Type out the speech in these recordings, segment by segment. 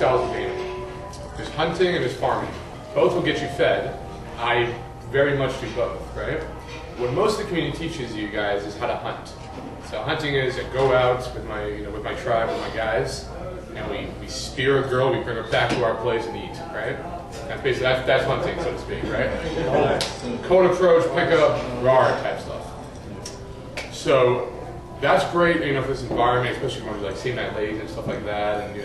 styles of gaming. There's hunting and there's farming. Both will get you fed. I very much do both, right? What most of the community teaches you guys is how to hunt. So hunting is I go out with my tribe, with my guys, and we spear a girl, we bring her back to our place and eat, right? That's basically that's hunting, so to speak, right? Cold approach, pick up, roar type stuff. So that's great, for this environment, especially when we're like seeing that ladies and stuff like that, and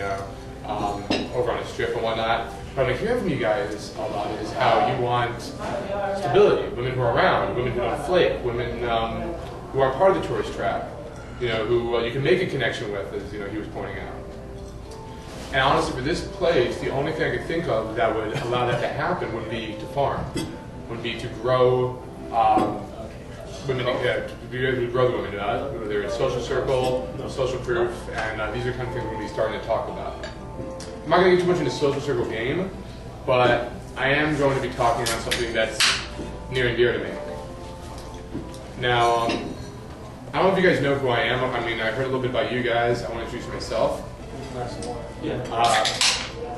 over on the strip and whatnot. But what I'm hearing from you guys a lot is how you want stability, women who are around, women who don't flake, women who are part of the tourist trap, who you can make a connection with, as he was pointing out. And honestly, for this place, the only thing I could think of that would allow that to happen would be to farm, would be to grow women, to be able to grow the women, whether it's social circle, social proof, and these are kind of things we're going to be starting to talk about. I'm not going to get too much into social circle game, but I am going to be talking about something that's near and dear to me. Now, I don't know if you guys know who I am. I heard a little bit about you guys. I want to introduce myself.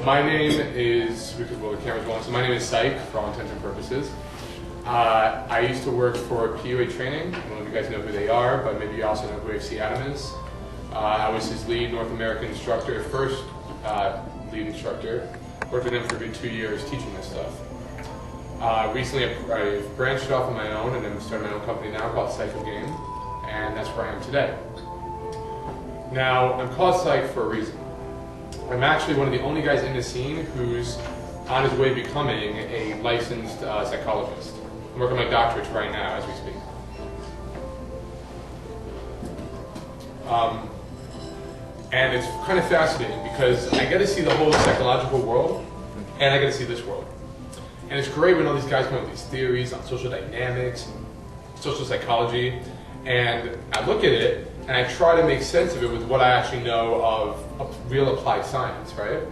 My name is, because the camera's going, so my name is Psych, for all intents and purposes. I used to work for PUA Training. I don't know if you guys know who they are, but maybe you also know who JAUNZEMIS is. I was his lead North American instructor, first lead instructor. Worked with him for a good 2 years teaching this stuff. Recently I branched off on my own and then started my own company now called Psych of Game, and that's where I am today. Now, I'm called Psych for a reason. I'm actually one of the only guys in the scene who's on his way to becoming a licensed psychologist. I'm working on my doctorate right now as we speak. And it's kind of fascinating because I get to see the whole psychological world and I get to see this world. And it's great when all these guys come up with these theories on social dynamics, social psychology, and I look at it and I try to make sense of it with what I actually know of real applied science, right?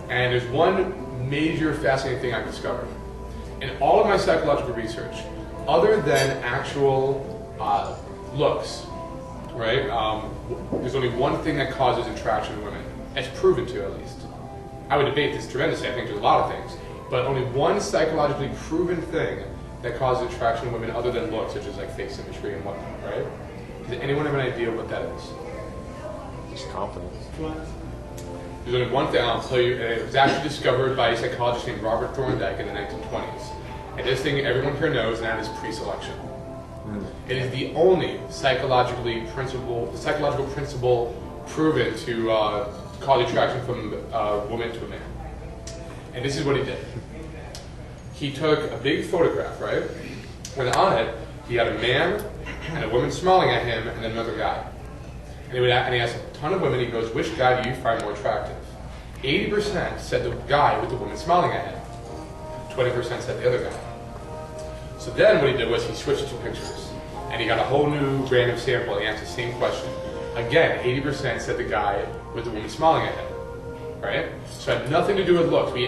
And there's one major fascinating thing I've discovered. In all of my psychological research, other than actual looks, right? There's only one thing that causes attraction in women. It's proven to, at least. I would debate this tremendously. I think there's a lot of things. But only one psychologically proven thing that causes attraction in women other than looks, such as like face symmetry and whatnot, right? Does anyone have an idea what that is? Just confidence. There's only one thing I'll tell you, and it was actually discovered by a psychologist named Robert Thorndike in the 1920s. And this thing everyone here knows, and that is pre-selection. It is the only psychological principle proven to cause attraction from a woman to a man. And this is what he did. He took a big photograph, right? And on it, he had a man and a woman smiling at him, and then another guy. And he asked a ton of women, he goes, which guy do you find more attractive? 80% said the guy with the woman smiling at him. 20% said the other guy. So then what he did was he switched two pictures. And he got a whole new random sample and he asked the same question. Again, 80% said the guy with the woman smiling at him. Right? So it had nothing to do with looks. He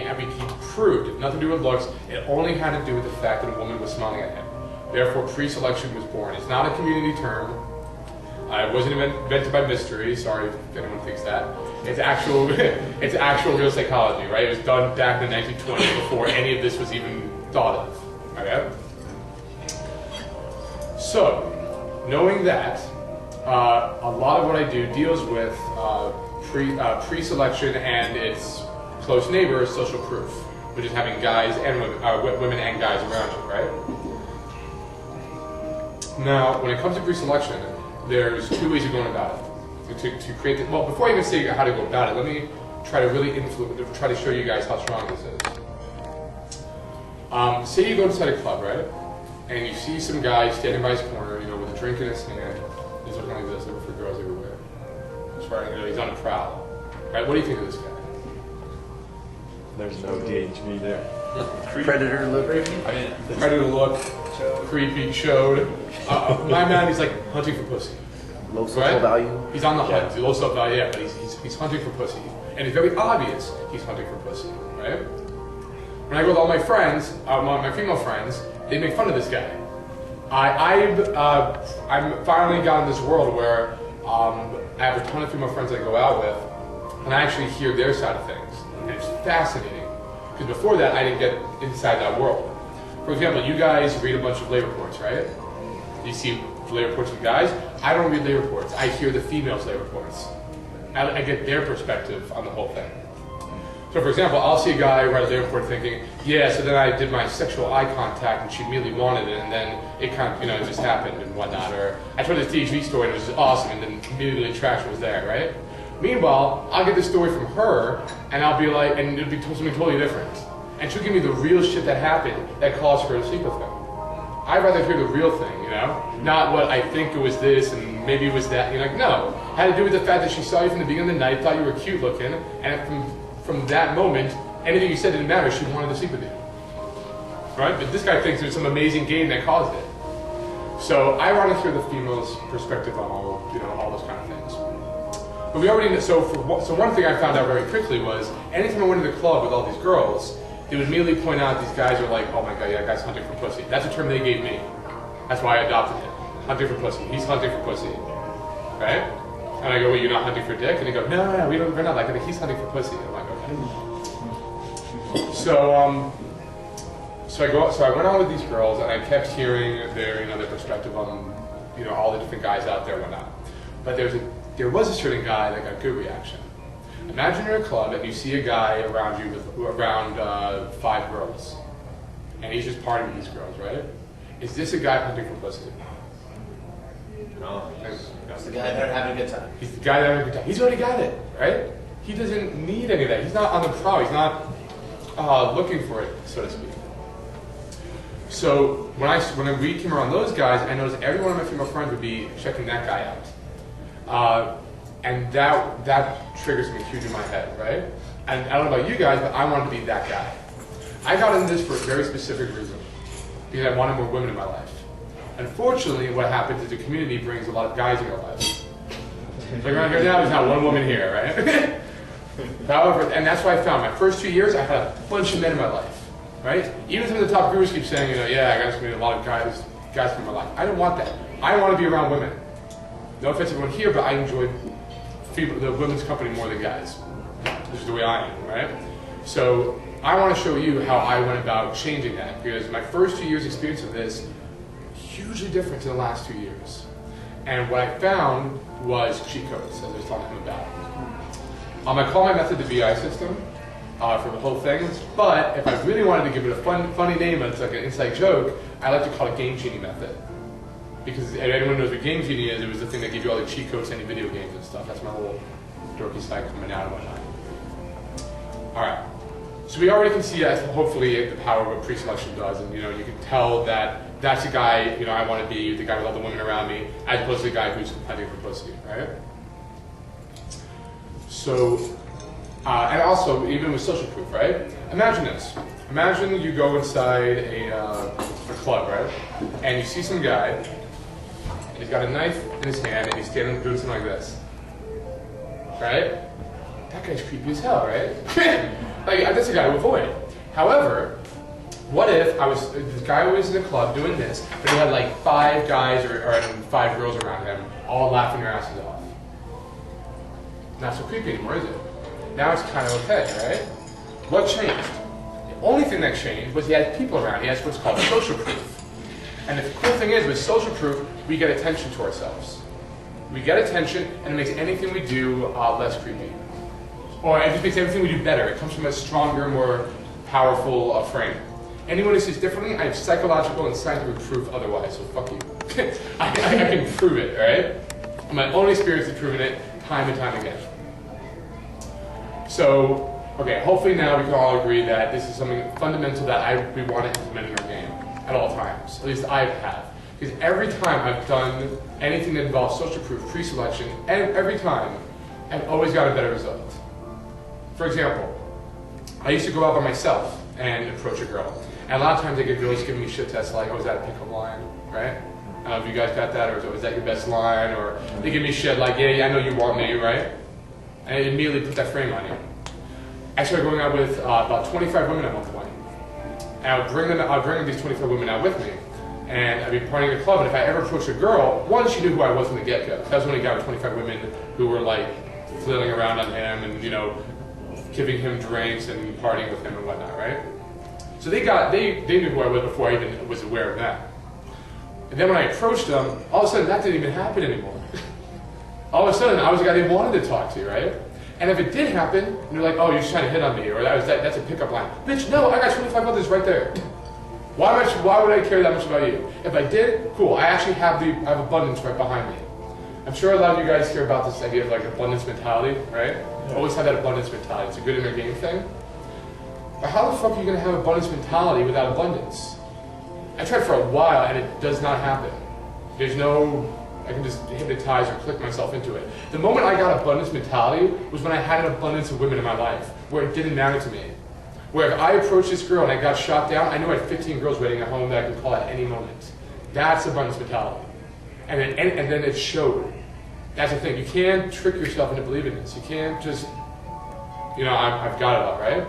proved it had nothing to do with looks. It only had to do with the fact that a woman was smiling at him. Therefore, pre-selection was born. It's not a community term. It wasn't invented by mystery. Sorry if anyone thinks that. It's actual, it's actual real psychology, right? It was done back in the 1920s before any of this was even thought of. Okay? So, knowing that, a lot of what I do deals with pre-selection and its close neighbor, social proof, which is having guys and women and guys around you, right? Now, when it comes to pre-selection, there's two ways of going about it. To create the, well, before I even say how to go about it, let me try to really try to show you guys how strong this is. Say you go inside a club, right? And you see some guy standing by his corner, with a drink in his hand. He's looking like this, looking for girls everywhere. He's on a prowl. Right? What do you think of this guy? There's no gauge me there. Predator look. Predator look. Creepy. Showed. My man, he's like hunting for pussy. Low social value. He's on the hunt. He's low social value, yeah, but he's hunting for pussy. And it's very obvious he's hunting for pussy, right? When I go with all my friends, my female friends, they make fun of this guy. I'm finally got in this world where I have a ton of female friends I go out with and I actually hear their side of things, and it's fascinating. Because before that, I didn't get inside that world. For example, you guys read a bunch of lay reports, right? You see lay reports of guys. I don't read lay reports. I hear the females' lay reports. I get their perspective on the whole thing. So for example, I'll see a guy write a lay report thinking, yeah, so then I did my sexual eye contact and she immediately wanted it, and then it kind of, it just happened and whatnot. Or I told this TV story and it was just awesome, and then immediately attraction was there, right? Meanwhile, I'll get the story from her, and I'll be like, and it'll be something totally different. And she'll give me the real shit that happened that caused her to sleep with him. I'd rather hear the real thing, Not what I think it was this and maybe it was that. You're like, no. It had to do with the fact that she saw you from the beginning of the night, thought you were cute looking, and from that moment, anything you said didn't matter. She wanted to sleep with you. Right? But this guy thinks there's some amazing game that caused it. So I want to hear the female's perspective on all those kind of things. But we already know, so one thing I found out very quickly was, anytime I went to the club with all these girls, they would immediately point out these guys are like, oh my god, yeah, that guy's hunting for pussy. That's a term they gave me. That's why I adopted it. Hunting for pussy. He's hunting for pussy. Right? And I go, well, you're not hunting for dick? And they go, no, we're not like that. He's hunting for pussy. I'm like, okay. So I went on with these girls, and I kept hearing their perspective on, all the different guys out there and whatnot. But there was a certain guy that got good reaction. Imagine you're at a club and you see a guy around you with around 5 girls, and he's just partying with these girls, right? Is this a guy hunting for pussy? No. It's the guy there having a good time. He's the guy that having a good time. He's already got it, right? He doesn't need any of that. He's not on the prowl. He's not looking for it, so to speak. So when we came around those guys, I noticed every one of my female friends would be checking that guy out. And that triggers me huge in my head, right? And I don't know about you guys, but I wanted to be that guy. I got into this for a very specific reason, because I wanted more women in my life. Unfortunately, what happens is the community brings a lot of guys in your life. Like around here now, there's not one woman here, right? However, and that's what I found. My first 2 years, I had a bunch of men in my life, right? Even some of the top gurus keep saying, yeah, I got to meet a lot of guys in my life. I don't want that. I want to be around women. No offense to everyone here, but I enjoy the women's company more than guys. This is the way I am, right? So I want to show you how I went about changing that, because my first 2 years experience of this, hugely different to the last 2 years. And what I found was cheat codes, as I was talking about. I call my method the VI system for the whole thing, but if I really wanted to give it a funny name, and it's like an inside joke, I like to call it Game Genie method. Because if anyone knows what Game Genie is, it was the thing that gives you all the cheat codes in any video games and stuff. That's my whole dorky side coming out and whatnot. Alright. So we already can see that, hopefully, the power of what pre-selection does. And you can tell that that's the guy I want to be, the guy with all the women around me, as opposed to the guy who's hunting for pussy, right? So, and also, even with social proof, right? Imagine this. Imagine you go inside a club, right? And you see some guy, and he's got a knife in his hand, and he's standing doing something like this. Right? That guy's creepy as hell, right? That's a guy to avoid. However, what if this guy was in the club doing this, but he had like 5 guys or 5 girls around him, all laughing their asses off? Not so creepy anymore, is it? Now it's kind of okay, right? What changed? The only thing that changed was he had people around. He has what's called social proof. And the cool thing is, with social proof, we get attention to ourselves. We get attention, and it makes anything we do less creepy. Or it just makes everything we do better. It comes from a stronger, more powerful frame. Anyone who sees differently, I have psychological and scientific proof otherwise, so fuck you. I can prove it, alright? My own experience has proven it time and time again. So, okay, hopefully now we can all agree that this is something fundamental that we want to implement in our game at all times. At least I have. Because every time I've done anything that involves social proof, pre-selection, and every time, I've always got a better result. For example, I used to go out by myself and approach a girl. And a lot of times I get girls giving me shit tests like, oh, is that a pickup line, right? I don't know if you guys got that, or is that your best line? Or they give me shit like, yeah, I know you want me, right? And it immediately put that frame on you. I started going out with about 25 women at one point. And I would bring these 25 women out with me. And I'd be partying at the club, and if I ever approached a girl, one, she knew who I was from the get-go. I was only a guy with 25 women who were like flailing around on him and, you know, giving him drinks and partying with him and whatnot, right? So they knew who I was before I even was aware of that. And then when I approached them, all of a sudden that didn't even happen anymore. All of a sudden I was the guy they wanted to talk to, right? And if it did happen, and they're like, oh, you're just trying to hit on me, or that's a pickup line. Bitch, no, I got 25 others right there. Why would I care that much about you? If I did, cool, I actually have abundance right behind me. I'm sure a lot of you guys hear about this idea of like abundance mentality, right? Yeah. Always have that abundance mentality. It's a good inner game thing. But how the fuck are you going to have abundance mentality without abundance? I tried for a while and it does not happen. There's no, I can just hypnotize or click myself into it. The moment I got abundance mentality was when I had an abundance of women in my life, where it didn't matter to me. Where if I approached this girl and I got shot down, I knew I had 15 girls waiting at home that I could call at any moment. That's abundance mentality. And then it showed. That's the thing. You can't trick yourself into believing this. You can't just, you know, I've got it all, right?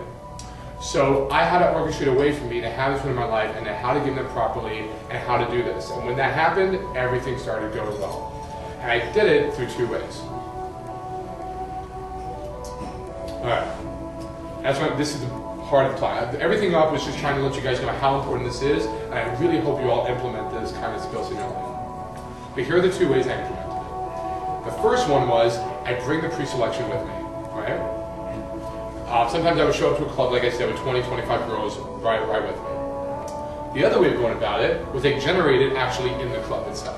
So I had to orchestrate a way for me to have this one in my life and how to give them properly and how to do this. And when that happened, everything started going well. And I did it through 2 ways. All right. That's why this is the heart of the talk. Everything up was just trying to let you guys know how important this is, and I really hope you all implement this kind of skills in your life. But here are the 2 ways I implemented it. The first one was I bring the pre-selection with me, right? Sometimes I would show up to a club, like I said, with 20, 25 girls right with me. The other way of going about it was they generated actually in the club itself.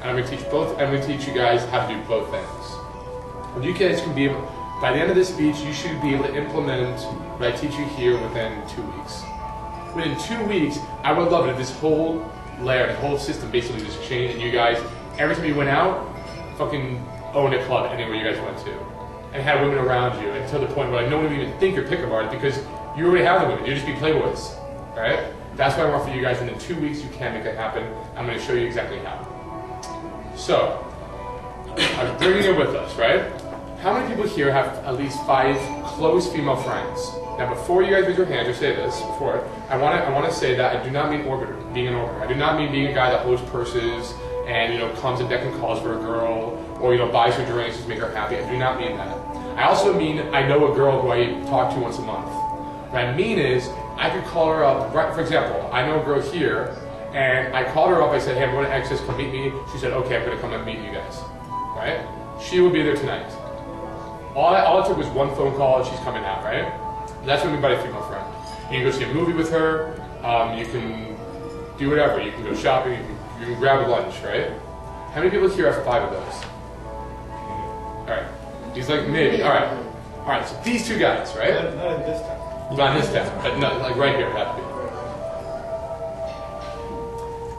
And I'm going to teach you guys how to do both things. And you guys can be able, by the end of this speech, you should be able to implement what I teach you here within 2 weeks. Within 2 weeks, I would love it if this whole layer, the whole system basically just changed, and you guys, every time you went out, fucking owned a club anywhere you guys went to. And had women around you until the point where like, no one would even think you're pickup artist because you already have the women. You just be playboys, right? That's what I want for you guys. And in 2 weeks, you can make that happen. I'm going to show you exactly how. So, I'm bringing it with us, right? How many people here have at least 5 close female friends? Now, before you guys raise your hands or say this, I want to say that I do not mean being an orbiter. I do not mean being a guy that holds purses and, you know, comes and decking calls for a girl, or, you know, buys her drinks just to make her happy. I do not mean that. I also mean I know a girl who I talk to once a month. What I mean is I could call her up. Right, for example, I know a girl here, and I called her up. I said, hey, I'm going to Access, come meet me. She said, okay, I'm going to come and meet you guys. Right? She will be there tonight. All it took was 1 phone call, and she's coming out. Right? That's what I mean by a female friend. You can go see a movie with her. You can do whatever. You can go shopping. You can grab lunch. Right? How many people here have 5 of those? All right. He's like, maybe. All right. All right. So these 2 guys, right? Not in this town. Not in this town, but no, like right here, it has to be.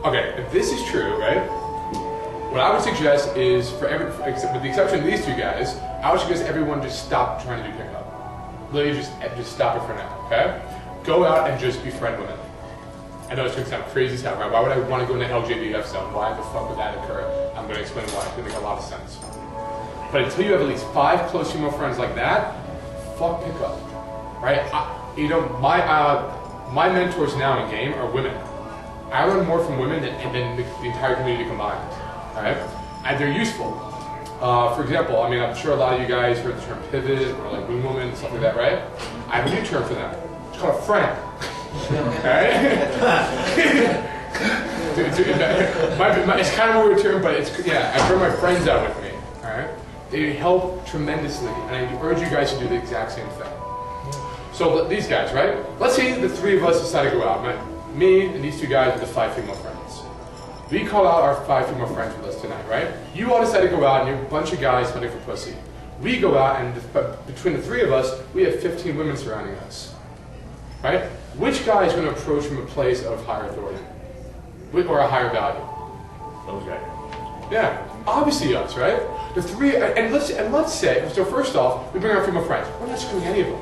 Okay. If this is true, right? What I would suggest is, with the exception of these 2 guys, I would suggest everyone just stop trying to do pickup. Literally, just stop it for now. Okay? Go out and just befriend women. I know it's going to sound crazy as hell, right? Why would I want to go in the LJBF zone? Why the fuck would that occur? I'm going to explain why. It's going to make a lot of sense. But until you have at least 5 close female friends like that, fuck pickup, right? My mentors now in game are women. I learn more from women than the entire community combined, right? And they're useful. For example, I mean, I'm sure a lot of you guys heard the term pivot or like wing woman and stuff like that, right? I have a new term for them. It's called a friend. Right? It's kind of a weird term, but I bring my friends out with me. All right? They help tremendously, and I urge you guys to do the exact same thing. So these guys, right? Let's say the 3 of us decide to go out. Me and these 2 guys are the 5 female friends. We call out our 5 female friends with us tonight, right? You all decide to go out, and you're a bunch of guys hunting for pussy. We go out, and between the 3 of us, we have 15 women surrounding us. Right? Which guy is going to approach from a place of higher authority? Or a higher value? Those guys. Yeah, obviously us, right? The 3, and let's say, so first off, we bring our female friends. We're not screwing any of them.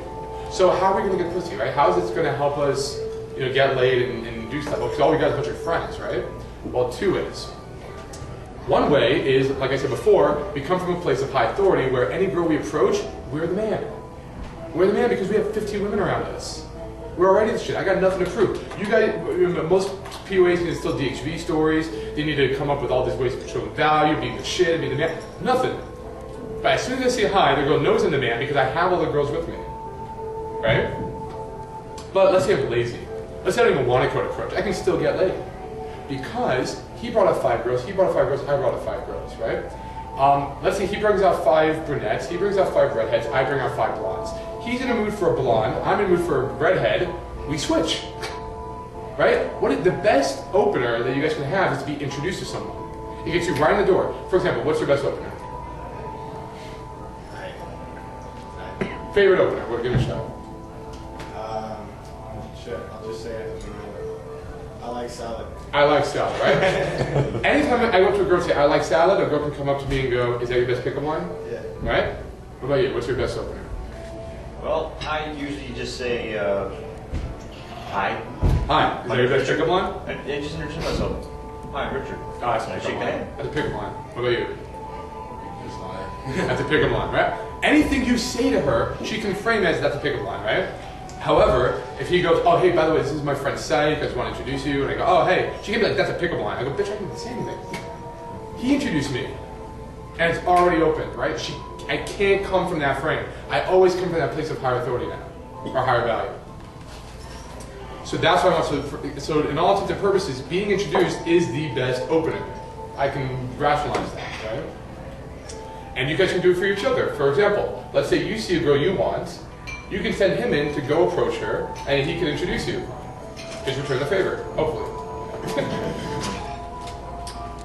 So how are we going to get pussy, right? How is this going to help us, you know, get laid and do stuff? Well, because all we got is a bunch of friends, right? Well, 2 ways. One way is, like I said before, we come from a place of high authority where any girl we approach, we're the man. We're the man because we have 15 women around us. We're already the shit. I got nothing to prove. You guys, most PUAs need to still DHV stories. They need to come up with all these ways to show value, be the shit, be the man. Nothing. But as soon as I say hi, the girl knows I'm the man because I have all the girls with me, right? But let's say I'm lazy. Let's say I don't even want to go to approach. I can still get laid because he brought up 5 girls, he brought up 5 girls, I brought up 5 girls, right? Let's say he brings out 5 brunettes, he brings out 5 redheads, I bring out 5 blondes. He's in a mood for a blonde, I'm in a mood for a redhead, we switch, right? The best opener that you guys can have is to be introduced to someone. It gets you right in the door. For example, what's your best opener? Favorite opener, give it a shot. Shit, I'll just say it. I like salad. I like salad, right? Anytime I go up to a girl and say, I like salad, a girl can come up to me and go, is that your best pickup line? Yeah. Right? What about you? What's your best opener? Well, I usually just say, hi. Hi. Is that your best pickup line? I just introduce myself. Hi, Richard. Oh, that's a I pickup shake the line. hand. That's a pickup line. What about you? That's a pickup line, right? Anything you say to her, she can frame as that's a pickup line, right? However, if he goes, oh, hey, by the way, this is my friend Psych, I just want to introduce you, and I go, oh, hey, she can be like, that's a pickup line. I go, bitch, I didn't say anything. He introduced me, and it's already open, right? I can't come from that frame. I always come from that place of higher authority now, or higher value. So that's why I want so in all intents and purposes, being introduced is the best opener. I can rationalize that, right? And you guys can do it for each other. For example, let's say you see a girl you want, you can send him in to go approach her, and he can introduce you. Just return the favor, hopefully.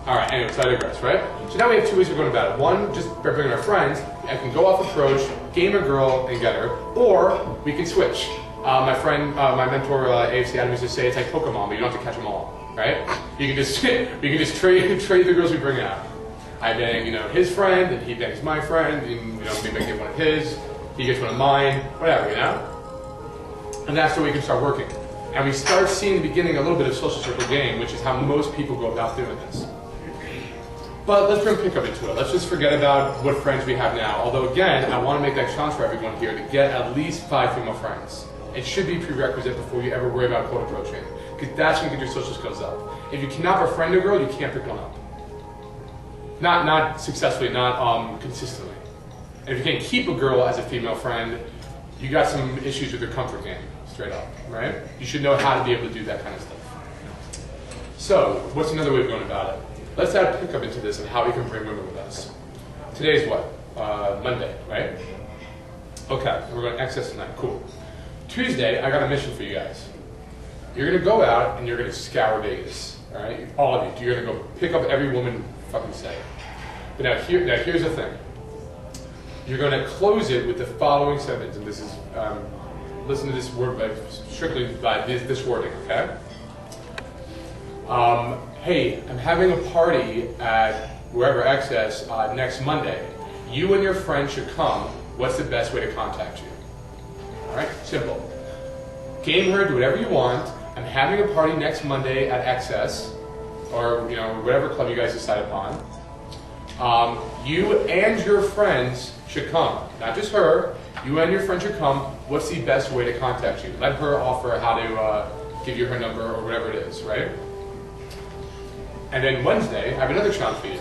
All right, anyway, so I digress, right? So now we have 2 ways of going about it. One, just by bringing our friends, I can go off approach, game a girl, and get her, or we can switch. My friend, my mentor, AFC Adam used to say it's like Pokemon, but you don't have to catch them all, right? You can just trade the girls we bring out. I bang, his friend, and he bangs my friend, and maybe I get one of his, he gets one of mine, whatever, And that's the way we can start working. And we start seeing the beginning a little bit of social circle game, which is how most people go about doing this. But let's bring pickup into it. Let's just forget about what friends we have now. Although again, I want to make that challenge for everyone here to get at least 5 female friends. It should be prerequisite before you ever worry about cold approaching, because that's going to get your social skills up. If you cannot befriend a girl, you can't pick one up. Not successfully, not consistently. And if you can't keep a girl as a female friend, you got some issues with your comfort game, straight up, right? You should know how to be able to do that kind of stuff. So, what's another way of going about it? Let's add pickup into this and how we can bring women with us. Today's what? Monday, right? Okay, we're going to access tonight, cool. Tuesday, I got a mission for you guys. You're going to go out and you're going to scour Vegas, all right? All of you. You're going to go pick up every woman fucking say. But now here's the thing. You're going to close it with the following sentence, and this is, listen to this word strictly by this wording, okay? Hey, I'm having a party at wherever access next Monday. You and your friend should come. What's the best way to contact you? All right, simple. Game her, do whatever you want. I'm having a party next Monday at Excess, or whatever club you guys decide upon. You and your friends should come. Not just her. You and your friends should come. What's the best way to contact you? Let her offer how to give you her number or whatever it is, right? And then Wednesday, I have another challenge for you.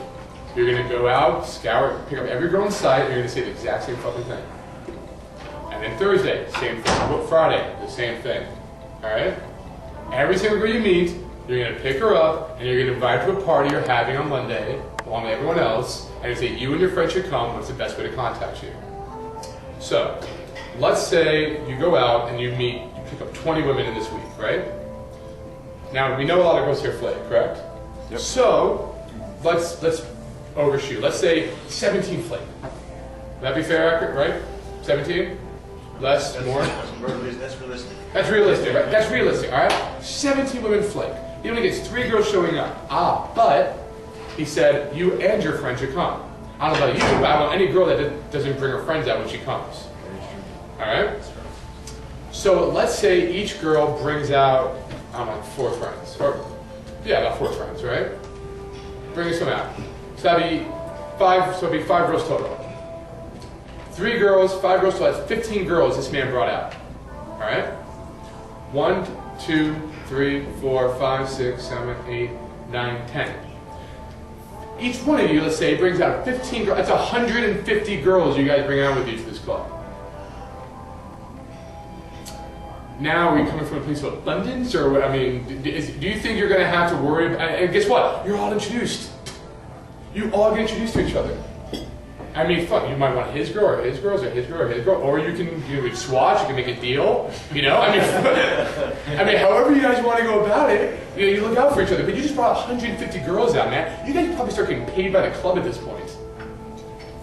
You're going to go out, scour, pick up every girl in sight, and you're going to say the exact same fucking thing. And then Thursday, same thing. Friday, the same thing. Alright? Every single girl you meet, you're going to pick her up, and you're going to invite her to a party you're having on Monday, along with everyone else, and you say you and your friends should come. What's the best way to contact you? So, let's say you go out and you pick up 20 women in this week, right? Now, we know a lot of girls here flake, correct? Yep. So, let's overshoot. Let's say 17 flake. Would that be fair, accurate, right? 17? Less, more? That's realistic. That's realistic, right? That's realistic, all right? 17 women flake. He only gets 3 girls showing up. But he said, you and your friend should come. I don't know about you, but I don't know any girl that doesn't bring her friends out when she comes. All right? So let's say each girl brings out, 4 friends. About 4 friends, right? Bring some out. So that'd be 5, so it'd be 5 girls total. 3 girls, 5 girls, so that's 15 girls this man brought out. All right? 1, 2, 3, 4, 5, 6, 7, 8, 9, 10. Each one of you, let's say, brings out 15 girls. That's 150 girls you guys bring out with you to this club. Now, are we coming from a place of abundance, or I mean, do you think you're going to have to worry about? And guess what? You're all introduced. You all get introduced to each other. I mean, fuck, you might want his girl, or his girls, or his girl, or his girl, or you can swatch. You can make a deal. You know, I mean, however you guys want to go about it, you look out for each other. But you just brought 150 girls out, man. You guys could probably start getting paid by the club at this point.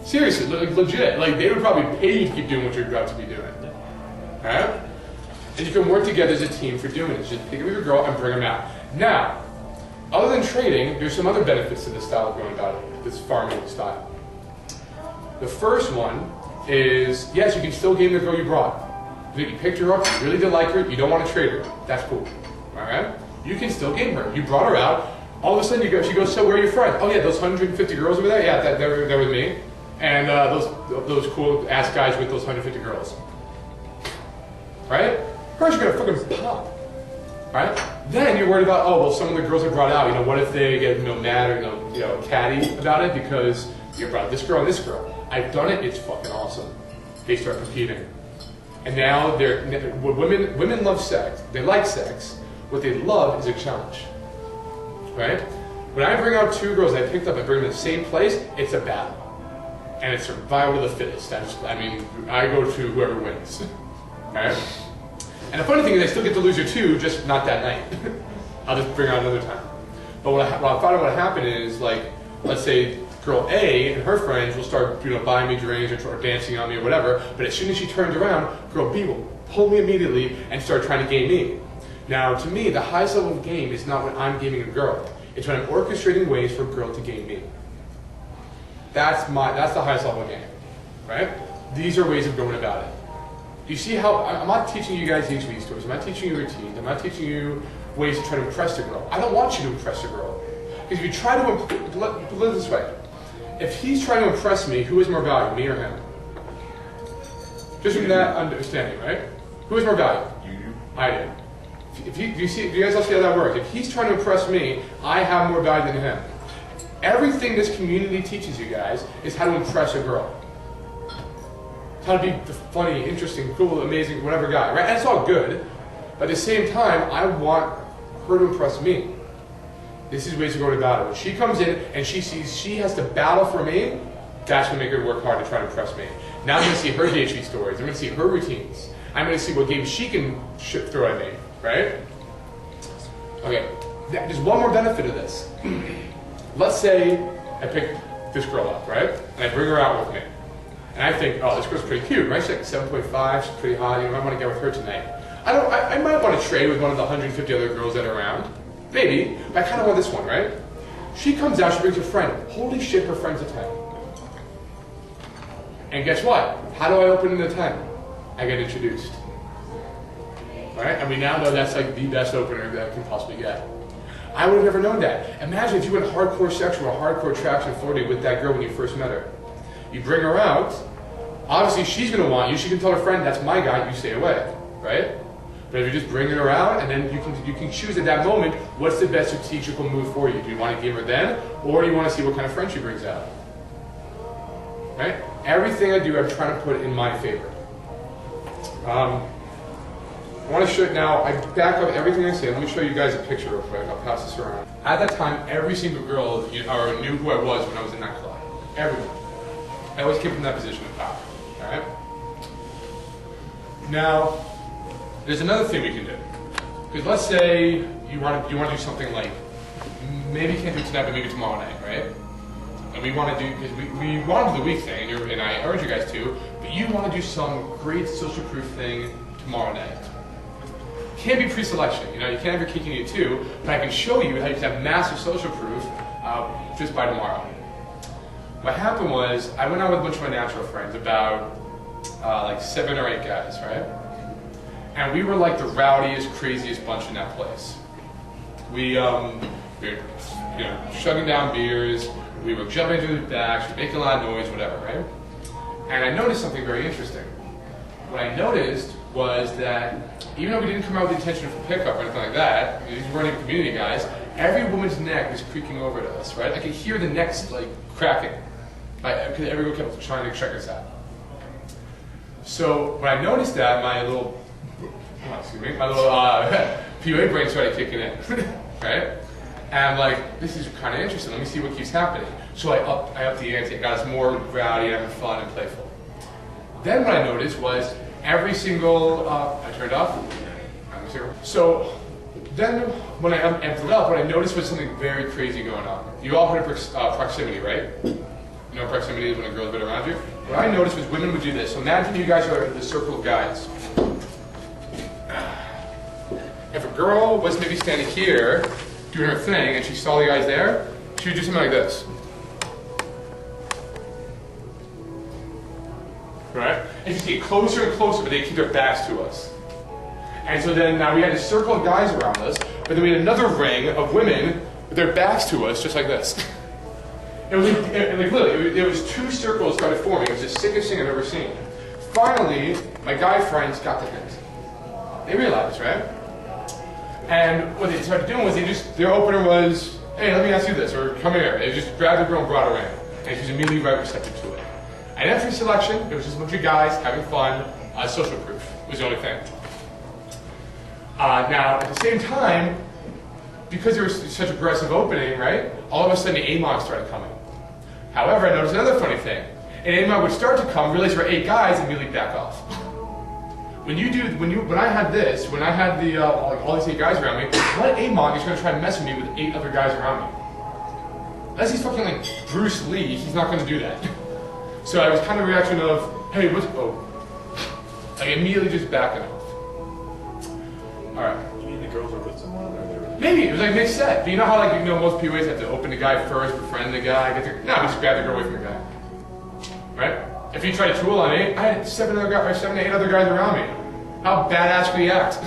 Seriously, legit. Like they would probably pay you to keep doing what you're about to be doing. All right? And you can work together as a team for doing it. Just pick up your girl and bring them out. Now, other than trading, there's some other benefits to this style of going about it, this farming style. The first one is, yes, you can still game the girl you brought. You picked her up, you really did like her, you don't want to trade her. That's cool. Alright? You can still game her. You brought her out, all of a sudden she goes, so where are your friends? Oh yeah, those 150 girls over there? Yeah, they're with me. And those cool ass guys with those 150 girls. Right? First you're gonna fucking pop. Right? Then you're worried about, oh, well, some of the girls I brought out, what if they get mad or catty about it because you brought this girl and this girl. I've done it, it's fucking awesome. They start competing. And now women love sex, they like sex, what they love is a challenge. Right? When I bring out two girls I picked up and bring them in the same place, it's a battle. And it's survival of the fittest. I go to whoever wins. Right? And the funny thing is I still get to lose her too, just not that night. I'll just bring her out another time. But what I found out what happened is, like, let's say girl A and her friends will start buying me drinks or dancing on me or whatever, but as soon as she turns around, girl B will pull me immediately and start trying to game me. Now, to me, the highest level of game is not when I'm gaming a girl. It's when I'm orchestrating ways for a girl to game me. That's the highest level of game, right? These are ways of going about it. You see how, I'm not teaching you guys HV stories, I'm not teaching you routines, I'm not teaching you ways to try to impress the girl. I don't want you to impress the girl. Because if you try to, put it this way, if he's trying to impress me, who is more valuable, me or him? Just from that understanding, right? Who is more valuable? You. I do. Do you guys all see how that works? If he's trying to impress me, I have more value than him. Everything this community teaches you guys is how to impress a girl. How to be the funny, interesting, cool, amazing, whatever guy, right? And it's all good. But at the same time, I want her to impress me. This is ways to go about it. When she comes in and she sees she has to battle for me, that's going to make her work hard to try to impress me. Now I'm going to see her DHV stories. I'm going to see her routines. I'm going to see what games she can throw at me, right? Okay, there's one more benefit of this. Let's say I pick this girl up, right? And I bring her out with me. And I think, oh, this girl's pretty cute, right? She's like 7.5, she's pretty hot, I want to get with her tonight. I might want to trade with one of the 150 other girls that are around. Maybe, but I kind of want this one, right? She comes out, she brings her friend. Holy shit, her friend's a 10. And guess what? How do I open in the 10? I get introduced. Right? And we now know that's like the best opener that I can possibly get. I would have never known that. Imagine if you went hardcore sexual or hardcore attraction flirting with that girl when you first met her. You bring her out, obviously she's going to want you, she can tell her friend, that's my guy, you stay away, right? But if you just bring her out, and then you can choose at that moment, what's the best strategical move for you? Do you want to game her then, or do you want to see what kind of friend she brings out? Right? Everything I do, I'm trying to put in my favor. I want to show you now, I back up everything I say. Let me show you guys a picture real quick. I'll pass this around. At that time, every single girl knew who I was when I was in that club. Everyone. I always came from that position of power. Alright? Now, there's another thing we can do. Because let's say you want to do something like, maybe you can't do it tonight, but maybe tomorrow night, right? And we want to do, because we want to do the week thing, and I urge you guys to, but you want to do some great social proof thing tomorrow night. Can't be pre-selection, you can't have your cake and eat it too, but I can show you how you can have massive social proof just by tomorrow. What happened was, I went out with a bunch of my natural friends, about like 7 or 8 guys, right? And we were like the rowdiest, craziest bunch in that place. We were shoving down beers, we were jumping into the backs, making a lot of noise, whatever, right? And I noticed something very interesting. What I noticed was that even though we didn't come out with the intention for pickup or anything like that, these weren't even community guys, every woman's neck was creaking over to us, right? I could hear the necks like cracking, because everyone kept trying to check us out. So when I noticed that, my little PUA brain started kicking in, right? And I'm like, this is kind of interesting. Let me see what keeps happening. So I upped the ante. I got us more rowdy, having fun and playful. Then what I noticed was every single, I turned off. So then when I amped it up, what I noticed was something very crazy going on. You all heard of proximity, right? You know what proximity is when a girl's been around you? What I noticed was women would do this. So imagine you guys are the circle of guys. If a girl was maybe standing here, doing her thing, and she saw the guys there, she would do something like this. Right? And she'd get closer and closer, but they'd keep their backs to us. And so then now we had a circle of guys around us, but then we had another ring of women with their backs to us, just like this. It was like literally, it was two circles started forming. It was the sickest thing I've ever seen. Finally, my guy friends got the hint. They realized, right? And what they started doing was their opener was, hey, let me ask you this, or come here. They just grabbed the girl and brought her in. And she was immediately right receptive to it. And after selection, it was just a bunch of guys having fun. Social proof was the only thing. Now, at the same time, because there was such aggressive opening, right, all of a sudden the AMOG started coming. However, I noticed another funny thing. An AMOG would start to come, realize there were 8 guys, and immediately back off. When I had this, when I had the all these 8 guys around me, what AMOG is going to try and mess with me with 8 other guys around me? Unless he's fucking like Bruce Lee, he's not going to do that. So I was kind of a reaction of, hey, what's, like immediately just backing off. All right. You mean the girls are with someone, or they're? Maybe it was like mixed set. But you know how like most PUAs have to open the guy first, befriend the guy, we just grab the girl away from the guy, right? If you try to tool on 8, I had 7 to 8 other guys around me. How badass could he act?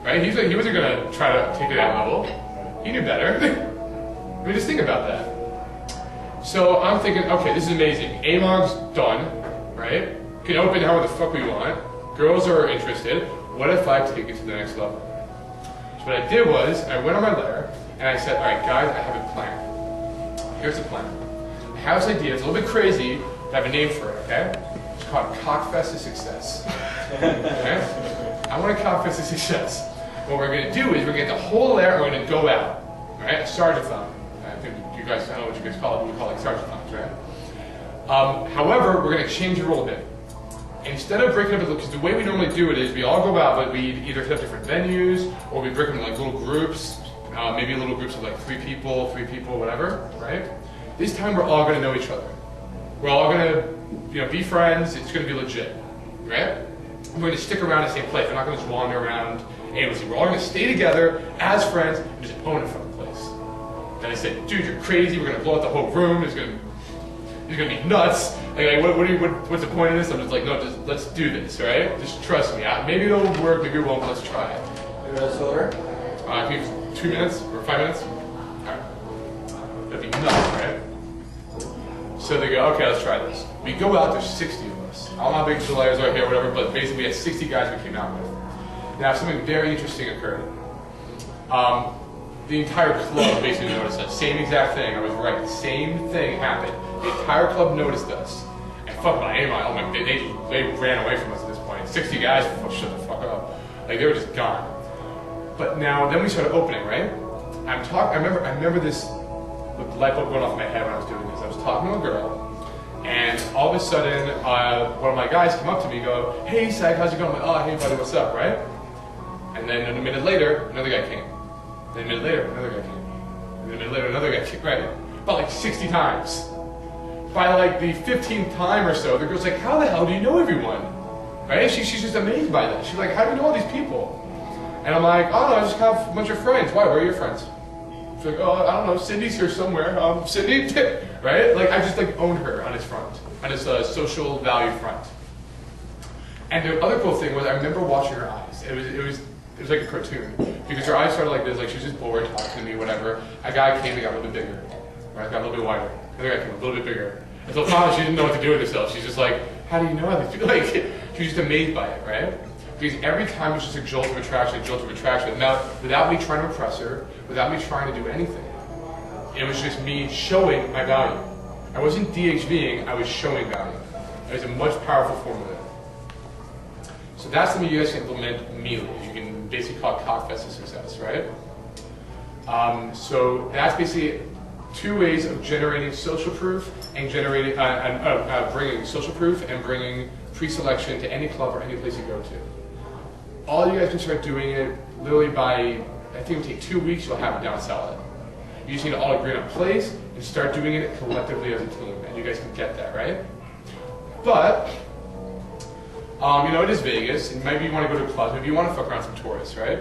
Right? He wasn't gonna try to take it to that level. He knew better. I mean, just think about that. So I'm thinking, okay, this is amazing. AMOG's done, right? Can open however the fuck we want. Girls are interested. What if I take it to the next level? So what I did was, I went on my lair, and I said, all right, guys, I have a plan. Here's the plan. I have this idea. It's a little bit crazy, but I have a name for it, okay? It's called Cockfest of Success. Okay? I want to cockfest of success. What we're going to do is we're going to get the whole lair, and we're going to go out, right? A Sergeant-thon. I think you guys, I don't know what you guys call it, we call it Sergeant-thons, right? However, we're going to change the rule a bit. Instead of breaking up, because the way we normally do it is we all go out, but we either hit up different venues, or we break them into like little groups, maybe little groups of like 3 people, whatever, right? This time we're all going to know each other. We're all going to, be friends. It's going to be legit, right? We're going to stick around the same place. We're not going to just wander around aimlessly. We're all going to stay together as friends and just own it from the place. And I said, dude, you're crazy. We're going to blow out the whole room. It's going to be nuts. Like what's the point of this? I'm just like, no, let's do this, right? Just trust me. Maybe it'll work, maybe it won't, but let's try it. Maybe that's over? I think 2 minutes or 5 minutes. All right. That'd be nuts, right? So they go, okay, let's try this. We go out, there's 60 of us. I don't know how big the layers are here, whatever, but basically we had 60 guys we came out with. Now, something very interesting occurred. The entire club basically noticed us. Same exact thing, I was right. Same thing happened. The entire club noticed us. And fuck my aim, they ran away from us at this point. 60 guys, shut the fuck up. Like, they were just gone. But now, then we started opening, right? I remember this light bulb going off in my head when I was doing this. I was talking to a girl, and all of a sudden, one of my guys came up to me and go, hey, Psych, how's it going? I'm like, oh, hey, buddy, what's up, right? And then a minute later, another guy came. Then a minute later, another guy came. And then a minute later, another guy came, right? About like 60 times. By like the 15th time or so, the girl's like, how the hell do you know everyone? Right? She's just amazed by that. She's like, how do you know all these people? And I'm like, oh, I just have a bunch of friends. Why? Where are your friends? She's like, oh, I don't know, Cindy's here somewhere. Cindy, right? Like, I just like owned her on his front, on his social value front. And the other cool thing was, I remember watching her eyes. It was like a cartoon, because her eyes started like this, like she was just bored, talking to me, whatever. A guy came, and got a little bit bigger, right? Got a little bit wider. Another guy came, a little bit bigger. And so finally, she didn't know what to do with herself. She's just like, how do you know all these people? Like, she was just amazed by it, right? Because every time it's just a jolt of attraction. Now, without me trying to impress her, without me trying to do anything, it was just me showing my value. I wasn't DHVing, I was showing value. It was a much powerful form of it. So that's something you guys can implement immediately. You can basically call it cockfest of success, right? So that's basically 2 ways of generating social proof and generating, bringing social proof and bringing pre-selection to any club or any place you go to. All you guys can start doing it literally by, I think it will take 2 weeks, you'll have it down solid. You just need to all agree on a place and start doing it collectively as a team, and you guys can get that, right? But, you know, it is Vegas, and maybe you want to go to clubs, maybe you want to fuck around some tourists, right?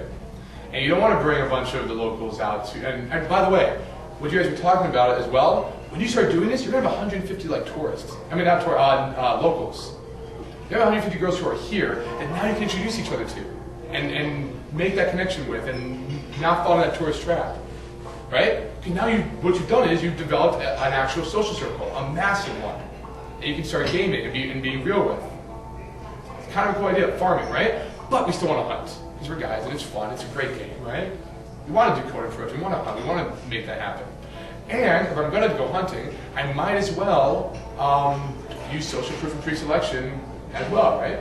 And you don't want to bring a bunch of the locals out to, and by the way, what you guys were talking about as well, when you start doing this, you're going to have 150 like tourists. I mean, not locals. You have 150 girls who are here, and now you can introduce each other to, and make that connection with, and not fall in that tourist trap, right? Because now what you've done is you've developed an actual social circle, a massive one, that you can start gaming and being real with. It's kind of a cool idea, farming, right? But we still want to hunt, because we're guys, and it's fun, it's a great game, right? We want to do code approach, we want to hunt, we want to make that happen. And if I'm going to go hunting, I might as well use social proof and pre-selection as well, right?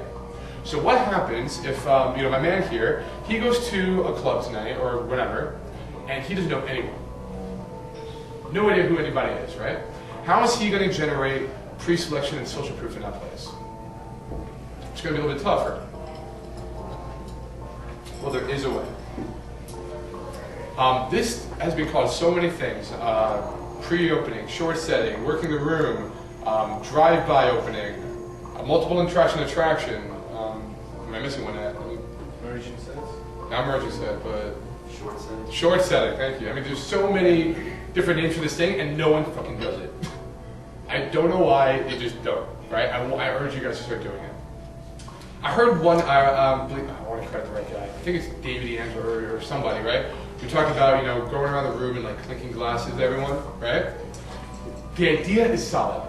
So what happens if, you know, my man here, he goes to a club tonight or whatever, and he doesn't know anyone. No idea who anybody is, right? How is he going to generate pre-selection and social proof in that place? It's going to be a little bit tougher. Well, there is a way. This has been called so many things. Pre-opening, short setting, working the room, drive-by opening, multiple interaction attraction. Am I missing one yet? Merging sets? Not merging set, but Short setting? short setting, thank you. I mean, there's so many different names for this thing, and no one fucking does it. I don't know why, they just don't, right? I urge you guys to start doing it. I heard one, I want to credit the right guy. I think it's David Angelo or somebody, right? We talked about, you know, going around the room and like clinking glasses to everyone, right? The idea is solid.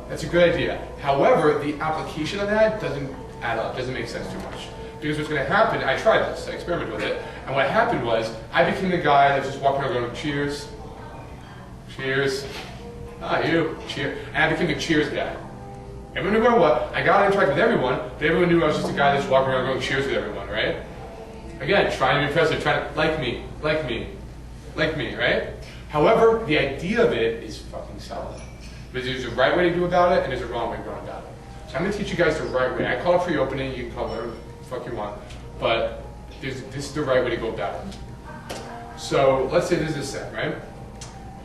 That's a good idea. However, the application of that doesn't add up, doesn't make sense too much. Because what's going to happen, I tried this, I experimented with it, and what happened was, I became the guy that's just walking around going, cheers, cheers, you, cheers, and I became the cheers guy. Everyone knew who I was, I got to interact with everyone, but everyone knew I was just a guy that's walking around going cheers with everyone, right? Again, trying to be impressive, trying to like me, right? However, the idea of it is fucking solid. But there's a right way to go about it, and there's a wrong way to go about it. So I'm going to teach you guys the right way. I call it pre-opening, you can call it whatever the fuck you want. But this is the right way to go about it. So let's say this is a set, right?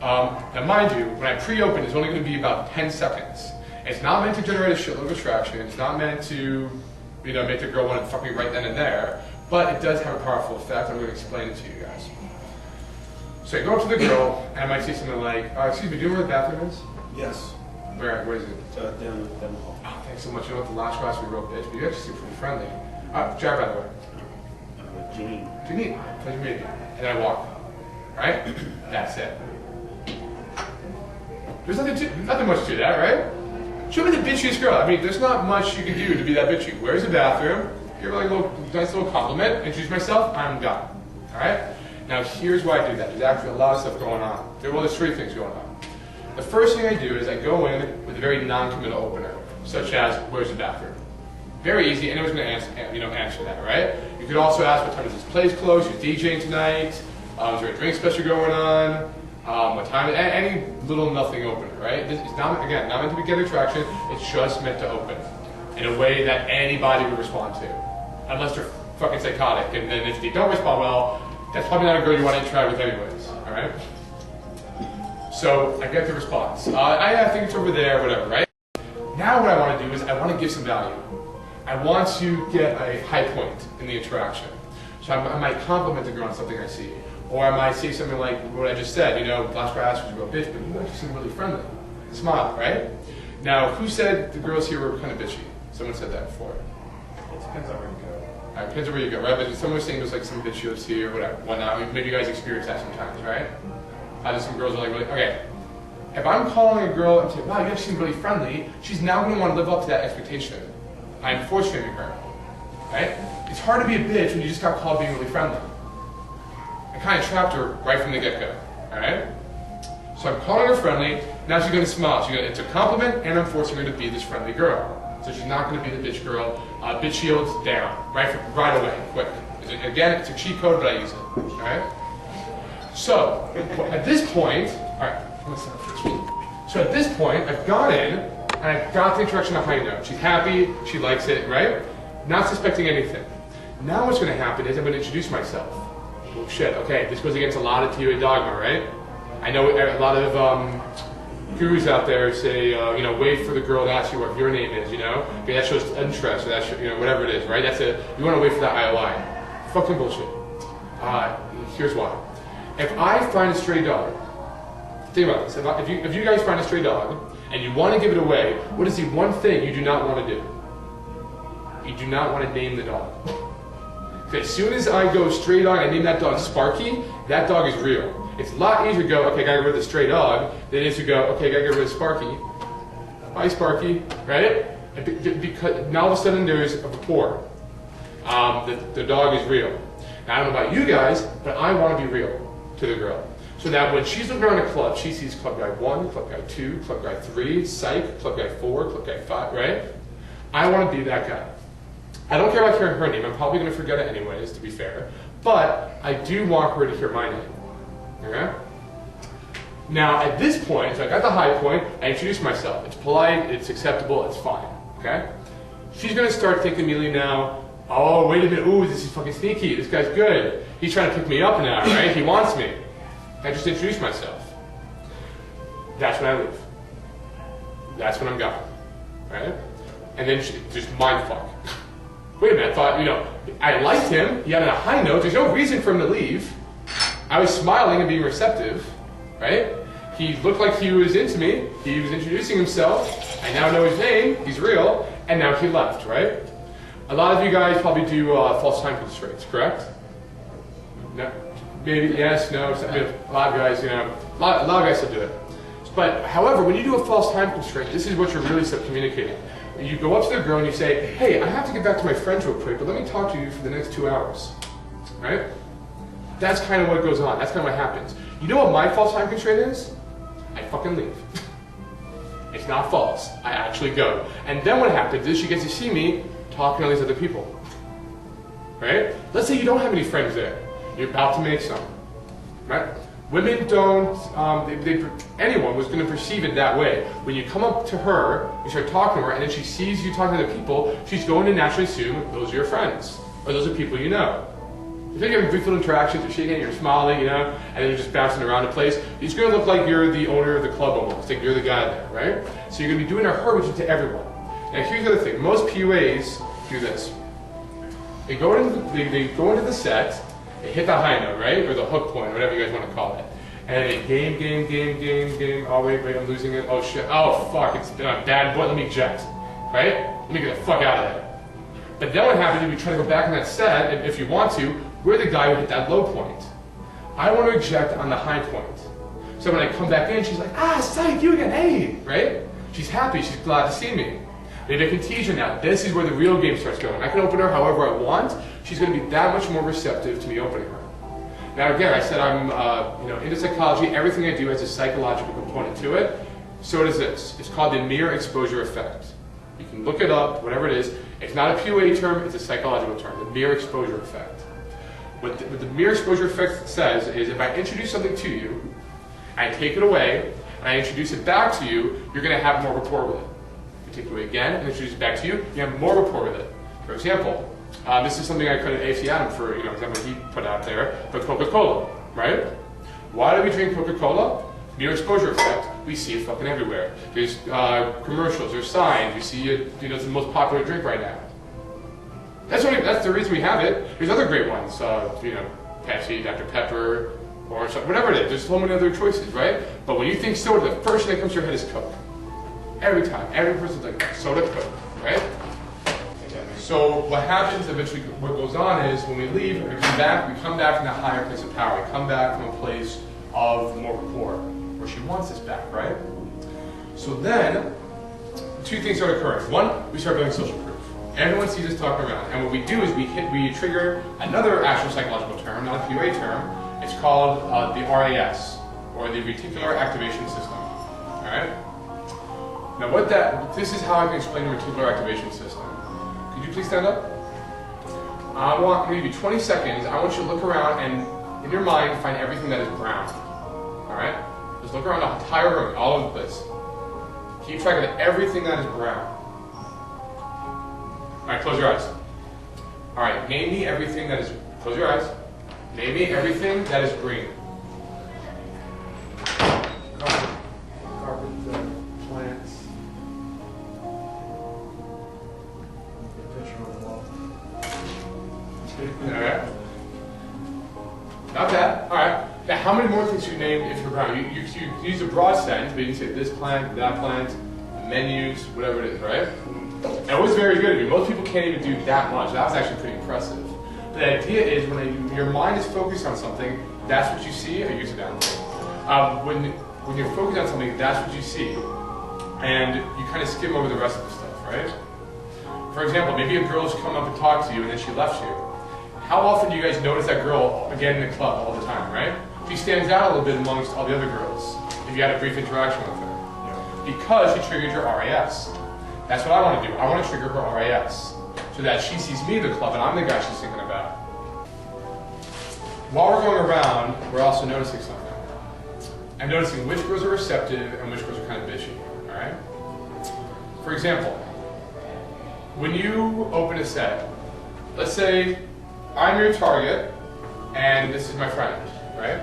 Now mind you, when I pre-open, it's only going to be about 10 seconds. It's not meant to generate a shitload of attraction. It's not meant to, you know, make the girl want to fuck me right then and there. But it does have a powerful effect. I'm going to explain it to you guys. So I go up to the girl, and I might say something like, excuse me, do you know where the bathroom is? Yes. Where is it? Down the hall. Oh, thanks so much. You know what, the last class we wrote, bitch, but you actually seem pretty friendly. Jared, by the way. Janine. Janine, pleasure meeting you. And then I walk. Right? That's it. There's nothing much to that, right? Show me the bitchiest girl. I mean, there's not much you can do to be that bitchy. Where's the bathroom? Give her like a nice little compliment. Introduce myself. I'm done. All right? Now, here's why I do that. There's actually a lot of stuff going on. Well, there's 3 things going on. The first thing I do is I go in with a very non-committal opener, such as, where's the bathroom? Very easy, anyone's going to answer that, right? You could also ask, what time is this place close? Who's DJing tonight? Is there a drink special going on? What time? Any little nothing opener, right? This is not, again, not meant to get attraction, it's just meant to open in a way that anybody would respond to. Unless they're fucking psychotic, and then if they don't respond well, that's probably not a girl you want to interact with anyways, all right? So I get the response. I think it's over there, whatever, right? Now what I want to do is I want to give some value. I want to get a high point in the interaction. So I might compliment the girl on something I see. Or I might say something like what I just said, you know, last class was a real bitch, but you actually seem really friendly. Smile, right? Now, who said the girls here were kind of bitchy? Someone said that before. It depends on where you go. Depends on where you go, right? But someone was saying there's like some bitchy lives here, whatever, whatnot. Maybe you guys experience that sometimes, right? Some girls are like, really, okay. If I'm calling a girl and saying, wow, you actually seem really friendly, she's now going to want to live up to that expectation. I'm force-fitting her. right? It's hard to be a bitch when you just got called being really friendly. I kind of trapped her right from the get-go, all right? So I'm calling her friendly, now she's gonna smile. It's a compliment, and I'm forcing her to be this friendly girl. So she's not gonna be the bitch girl. Bitch shields down, right away, quick. Again, it's a cheat code, but I use it, all right? So, at this point, all right, let's start first. So at this point, I've gone in, and I've got the introduction to high note. She's happy, she likes it, right? Not suspecting anything. Now what's gonna happen is I'm gonna introduce myself. Oh shit, okay, this goes against a lot of PUA dogma, right? I know a lot of gurus out there say, you know, wait for the girl to ask you what your name is, you know? Okay, that shows interest, or that shows, you know, whatever it is, right? You wanna wait for that IOI. Fucking bullshit. Here's why. If I find a stray dog, think about this, if you guys find a stray dog, and you want to give it away, what is the one thing you do not want to do? You do not want to name the dog. Okay, as soon as I go stray dog and I name that dog Sparky, that dog is real. It's a lot easier to go, okay, gotta get rid of the stray dog, than it is to go, okay, gotta get rid of Sparky. Bye, Sparky, right? Because now all of a sudden there's a rapport. The dog is real. Now, I don't know about you guys, but I want to be real to the girl. So that when she's looking around a club, she sees club guy 1, club guy 2, club guy 3, psych, club guy 4, club guy 5, right? I want to be that guy. I don't care about hearing her name. I'm probably going to forget it anyways, to be fair. But I do want her to hear my name. Okay? Now, at this point, so I got the high point, I introduced myself. It's polite, it's acceptable, it's fine. Okay? She's going to start thinking immediately now, oh, wait a minute, ooh, this is fucking sneaky. This guy's good. He's trying to pick me up now, right? He wants me. I just introduced myself. That's when I leave. That's when I'm gone, right? And then she just mind fuck. Wait a minute, I thought, you know, I liked him. He had a high note. There's no reason for him to leave. I was smiling and being receptive, right? He looked like he was into me. He was introducing himself. I now know his name. He's real. And now he left, right? A lot of you guys probably do false time constraints, correct? No, maybe yes, no. A lot of guys, you know, a lot of guys still do it. But however, when you do a false time constraint, this is what you're really communicating. You go up to the girl and you say, "Hey, I have to get back to my friends real quick, but let me talk to you for the next 2 hours." Right? That's kind of what goes on. That's kind of what happens. You know what my false time constraint is? I fucking leave. It's not false. I actually go. And then what happens is she gets to see me talking to all these other people, right? Let's say you don't have any friends there. You're about to make some, right? Women don't, anyone was going to perceive it that way. When you come up to her, you start talking to her, and then she sees you talking to other people, she's going to naturally assume those are your friends, or those are people you know. If you're having brief little interactions, you're shaking, you're smiling, you know, and then you're just bouncing around the place, it's going to look like you're the owner of the club almost, like you're the guy there, right? So you're going to be doing a her, which is to everyone. Now here's the other thing, most PUAs do this. They go into the set, they hit the high note, right? Or the hook point, whatever you guys want to call it. And they game, oh wait, I'm losing it, oh shit, oh fuck, it's bad boy, let me eject, right? Let me get the fuck out of there. But then what happens is we try to go back in that set, if you want to, we're the guy who hit that low point. I want to eject on the high point. So when I come back in, she's like, ah, psych, you again, hey, right? She's happy, she's glad to see me. Maybe I can tease her now. This is where the real game starts going. I can open her however I want. She's going to be that much more receptive to me opening her. Now again, I said I'm into psychology. Everything I do has a psychological component to it. So does this. It's called the mere exposure effect. You can look it up, whatever it is. It's not a PUA term, it's a psychological term, the mere exposure effect. What the mere exposure effect says is if I introduce something to you, I take it away, and I introduce it back to you, you're going to have more rapport with it. Take it away again and introduce it back to you, you have more rapport with it. For example, this is something I credit AC Adam for, example he put out there, but Coca-Cola, right? Why do we drink Coca-Cola? Mere exposure effect. We see it fucking everywhere. There's commercials, there's signs, you see it, it's the most popular drink right now. That's the reason we have it. There's other great ones, Pepsi, Dr. Pepper, or whatever it is. There's so many other choices, right? But when you think soda, the first thing that comes to your head is Coke. Every time. Every person's like, soda, Coke, right? So what happens eventually, what goes on is when we leave, we come back from that higher place of power. We come back from a place of more rapport, where she wants us back, right? So then, two things start occurring. One, we start building social proof. Everyone sees us talking around. And what we do is we trigger another actual psychological term, not a PUA term. It's called the RAS, or the reticular activation system. All right? Now this is how I can explain the reticular activation system. Could you please stand up? I'm going to give you 20 seconds. I want you to look around and, in your mind, find everything that is brown. All right? Just look around the entire room, all over the place. Keep track of everything that is brown. All right, close your eyes. All right, name me everything that is, close your eyes. Name me everything that is green. Carpet, plants. A picture on the wall. All right. Not bad. All right. Now, how many more things you name if you're brown? You use a broad sense, but you can say this plant, that plant, menus, whatever it is, right? And it was very good of you. Most people can't even do that much. That was actually pretty impressive. But the idea is when your mind is focused on something, that's what you see. I use it down. When you're focused on something, that's what you see. And you kind of skim over the rest of the stuff, right? For example, maybe a girl's come up and talked to you and then she left you. How often do you guys notice that girl again in the club all the time, right? She stands out a little bit amongst all the other girls if you had a brief interaction with her. Because she triggered your RAS. That's what I want to do. I want to trigger her RAS so that she sees me in the club and I'm the guy she's thinking about. While we're going around, we're also noticing something. I'm noticing which girls are receptive and which girls are kind of bitchy, all right? For example, when you open a set, let's say I'm your target and this is my friend, right?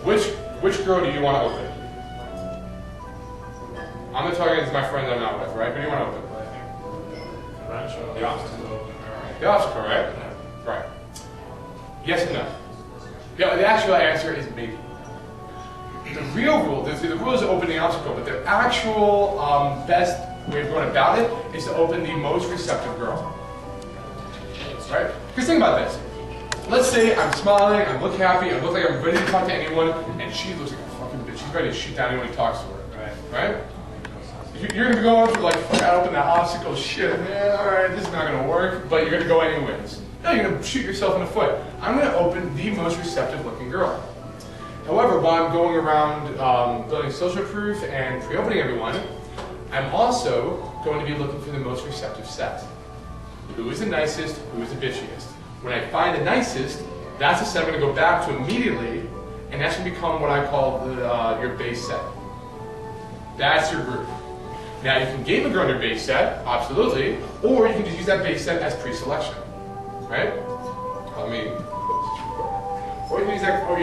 Which girl do you want to open? I'm the target, it's my friend that I'm not with, right? Who do you want to open? The obstacle. The obstacle, right? Right. Yes and no. Yeah, the actual answer is maybe. The real rule, the rule is to open the obstacle, but the actual best way of going about it is to open the most receptive girl. Right? Because think about this. Let's say I'm smiling, I look happy, I look like I'm ready to talk to anyone, and she looks like a fucking bitch. She's ready to shoot down anyone who talks to her. Right? You're gonna go over like, fuck, I open that obstacle, shit, man, alright, this is not gonna work, but you're gonna go anyways. No, you're gonna shoot yourself in the foot. I'm gonna open the most receptive looking girl. However, while I'm going around building social proof and pre-opening everyone, I'm also going to be looking for the most receptive set. Who is the nicest, who is the bitchiest? When I find the nicest, that's the set I'm gonna go back to immediately, and that's gonna become what I call your base set. That's your group. Now you can game a girl on your base set, absolutely, or you can just use that base set as pre-selection, right? I mean, or you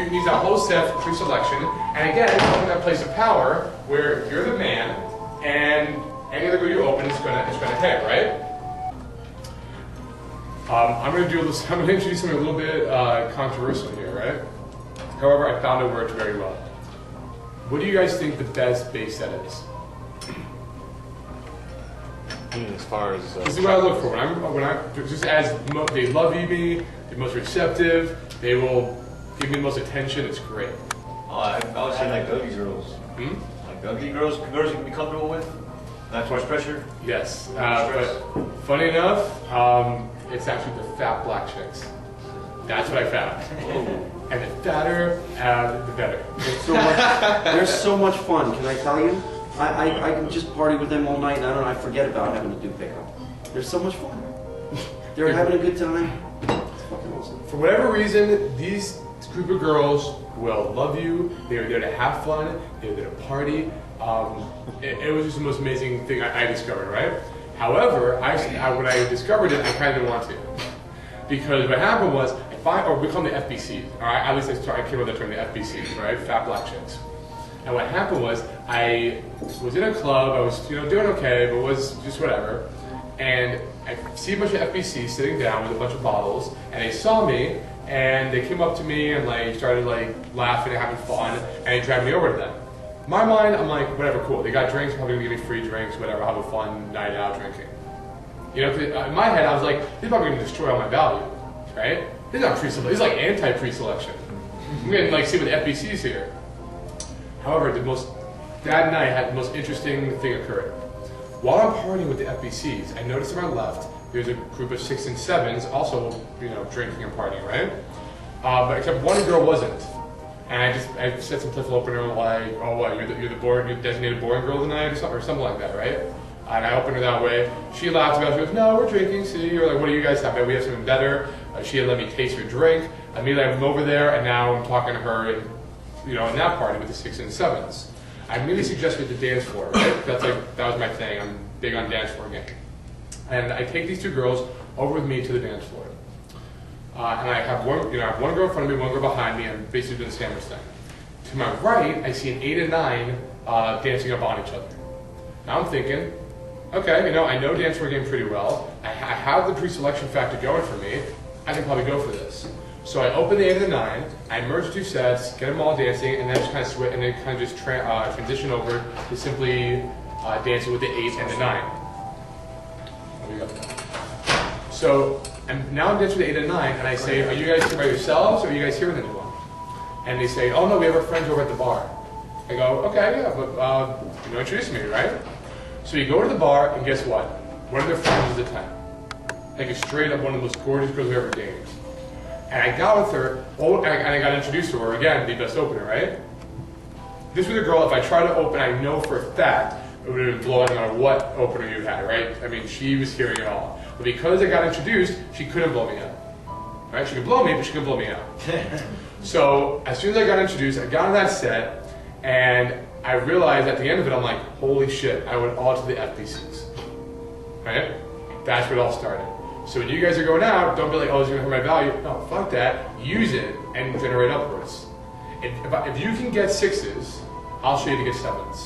can use that whole set for pre-selection, and again, open that place of power where you're the man, and any other girl you open is gonna hit, right? I'm gonna introduce something a little bit controversial here, right? However, I found it worked very well. What do you guys think the best base set is? As far as This is what I look for. When I just as they love me, they're most receptive, they will give me the most attention. It's great. Oh, I would say like ugly girls. Like ugly girls you can be comfortable with. Not too much pressure. Yes, but funny enough, it's actually the fat black chicks. That's what I found. And the fatter, the better. They're so much fun, can I tell you? I can just party with them all night and I forget about having to do pickup. They're so much fun. They're having a good time. It's fucking awesome. For whatever reason, these group of girls will love you. They're there to have fun. They're there to party. It was just the most amazing thing I discovered, right? However, when I discovered it, I kind of didn't want to. Because what happened was, we call them the FBCs, all right? At least I came up with the term, the FBCs, right? Fat black chicks. And what happened was, I was in a club, I was doing okay, but was just whatever. And I see a bunch of FBCs sitting down with a bunch of bottles, and they saw me, and they came up to me and like started like laughing and having fun, and they dragged me over to them. In my mind, I'm like, whatever, cool. They got drinks, probably gonna give me free drinks, whatever, have a fun night out drinking. You know, in my head, I was like, this is probably gonna destroy all my value, right? This is not pre-selection, this is like anti-pre-selection. I'm gonna like see what the FBC's here. However, that night had the most interesting thing occurred. While I'm partying with the FBCs, I noticed to my left, there's a group of 6 and 7s also, drinking and partying, right? But except one girl wasn't. And I said some playful opener like, oh what, you're the designated boring girl tonight or something like that, right? And I opened her that way. She laughed about it. She goes, no, we're drinking, see? Or like, what do you guys have? We have something better. She had let me taste her drink. Immediately I went over there, and now I'm talking to her in that party with the 6 and 7s. I immediately suggested the dance floor, right? That was my thing. I'm big on dance floor game. And I take these 2 girls over with me to the dance floor. And I have one girl in front of me, one girl behind me, and basically doing the sandwich thing. To my right, I see an 8 and 9 dancing up on each other. Now I'm thinking, okay, I know dance floor game pretty well. I have the pre-selection factor going for me. I can probably go for this. So I open the 8 and the 9, I merge 2 sets, get them all dancing, and then just kind of switch, and then kind of just transition over to simply dancing with the 8 and the 9. There we go. So now I'm dancing with the 8 and 9, and I say, are you guys here by yourselves, or are you guys here with anyone? And they say, oh no, we have our friends over at the bar. I go, okay, yeah, but introduce me, right? So you go to the bar, and guess what? One of their friends is a 10. Like a straight up one of the most gorgeous girls we've ever dated. And I got with her, and I got introduced to her, again, the best opener, right? This was a girl, if I tried to open, I know for a fact, it would have been blowing no matter what opener you had, right? I mean, she was hearing it all. But because I got introduced, she couldn't blow me out. Right? She could blow me, but she couldn't blow me out. So, as soon as I got introduced, I got on that set, and I realized at the end of it, I'm like, holy shit, I went all to the FBCs. Right? That's where it all started. So when you guys are going out, don't be like, oh, it's going to hurt my value. No, fuck that. Use it and generate upwards. If you can get 6s, I'll show you to get 7s.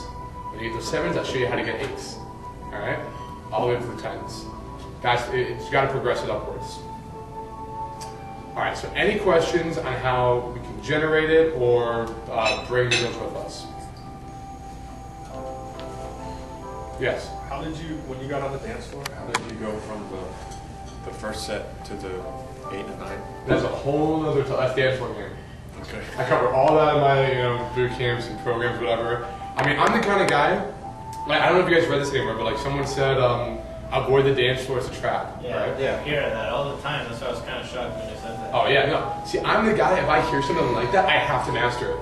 When you get those 7s, I'll show you how to get 8s. All right? All the way to the 10s. It's got to progress it upwards. All right, so any questions on how we can generate it or bring the girls with us? Yes? How did you, when you got on the dance floor, how did you go from the first set to the 8 and 9? That's a whole other dance floor game. Okay. I cover all that in my boot camps and programs, whatever. I mean, I'm the kind of guy, like, I don't know if you guys read this anywhere, but like someone said, avoid the dance floor, it's a trap, right? Yeah. I hear that all the time. That's why I was kind of shocked when they said that. Oh yeah, no. See, I'm the guy, if I hear something like that, I have to master it,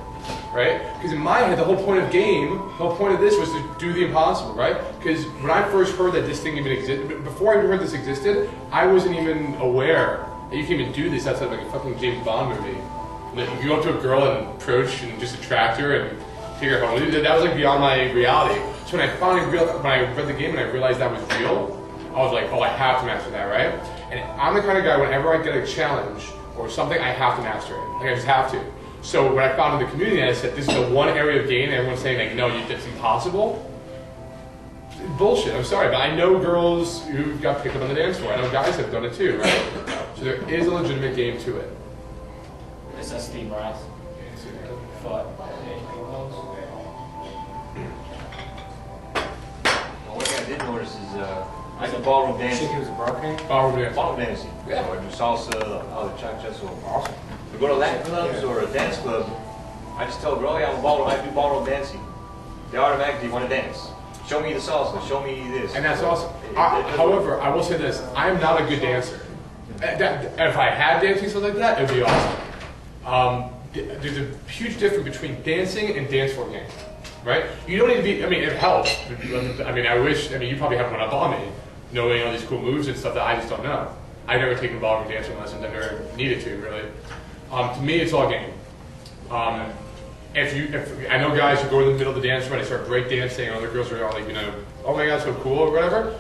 right? Because in my head, the whole point of this was to do the impossible, right? Because when I first heard that this thing even existed, before I even heard this existed, I wasn't even aware that you can even do this outside of like a fucking James Bond movie. Like, you go up to a girl and approach and just attract her and figure out how to do that. That was like beyond my reality. So when I finally when I read the game and I realized that was real, I was like, oh, I have to master that, right? And I'm the kind of guy, whenever I get a challenge or something, I have to master it. Like, I just have to. So when I found in the community, I said, this is the one area of game, and everyone's saying, like, no, it's impossible. Bullshit, I'm sorry, but I know girls who got picked up on the dance floor. I know guys have done it too, right? So there is a legitimate game to it. This is Steve Rice. Fought. One thing I did notice is I do ballroom dancing. He was a broker. Ballroom dancing. Ballroom dancing. Yeah. Or do salsa, other cha-cha, so awesome. We go to Latin clubs or a dance club, I just tell a girl, yeah, I do ballroom dancing. They automatically want to dance. Show me the salsa, show me this. And that's awesome. However, I will say this, I am not a good dancer. If I had dancing stuff like that, it would be awesome. There's a huge difference between dancing and dance floor game, right? You don't need to be, I mean, it helps. I mean, you probably have one up on me, knowing all these cool moves and stuff that I just don't know. I've never taken ballroom dancing lessons, I've never needed to, really. To me, it's all game. If I know guys who go in the middle of the dance floor and they start break dancing, and other girls are all like, oh my god, so cool or whatever.